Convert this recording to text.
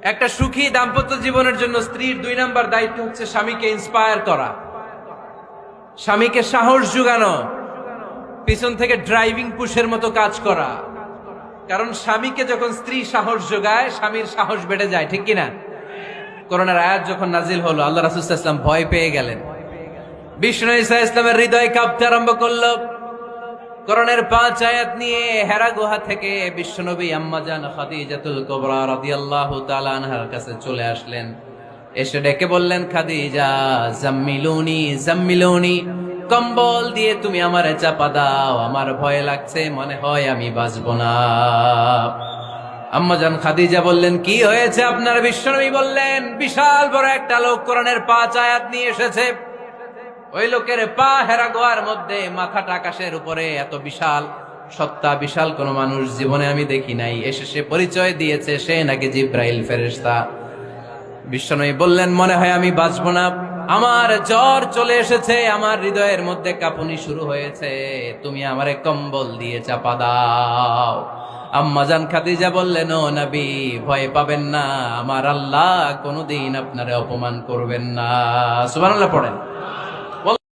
একটা সুখী দাম্পত্য জীবনের জন্য স্ত্রীর 2 নাম্বার দায়িত্ব হচ্ছে স্বামীকে ইন্সপায়ার করা, স্বামীকে সাহস যোগানো, পিছন থেকে ড্রাইভিং পুশের মতো কাজ করা। কারণ স্বামীকে যখন স্ত্রী সাহস যোগায়, স্বামীর সাহস বেড়ে যায়, ঠিক কিনা? করোনার আয়াত যখন নাজিল হলো, আল্লাহ রাসূল সাল্লাল্লাহু আলাইহি ওয়াসাল্লাম ভয় পেয়ে গেলেন। বিষ্ণু ঈসা ইসলামের হৃদয় কাঁপতে আরম্ভ করলো। করোনার 5 আয়াত নিয়ে হেরা গুহা থেকে বিশ্বনবী আম্মাজান খাদিজাতুল কুবরা রাদিয়াল্লাহু তাআলা আনহার কাছে চলে আসলেন। এসে ডেকে বললেন, খাদিজা জাম্মিলুনি জাম্মিলুনি, কম্বল দিয়ে তুমি আমারে চাপা দাও, আমার ভয় লাগছে, মনে হয় আমি বাঁচবো না। আম্মাজান খাদিজা বললেন, কি হয়েছে আপনার? বিশ্বনবী বললেন, বিশাল বড় একটা লোক কোরআনের 5 আয়াত নিয়ে এসেছে। ওই লোকের পা হেরা গোয়ার মধ্যে, মাথাটা আকাশের উপরে, এত বিশাল সত্তা, বিশাল কোন মানুষ জীবনে আমি দেখি নাই। এসে সে পরিচয় দিয়েছে সে নাকি জিব্রাইল ফেরেশতা। বিশ্বনবী বললেন, মনে হয় আমি বাঁচবো না, আমার জ্বর চলে এসেছে, আমার হৃদয়ের মধ্যে কাঁপুনি শুরু হয়েছে, তুমি আমারে কম্বল দিয়ে চাপা দাও। আম্মাজান খাদিজা বললেন, ও নবী, ভয় পাবেন না, আমার আল্লাহ কোনোদিন আপনারে অপমান করবেন না। সুবহানাল্লাহ পড়েন।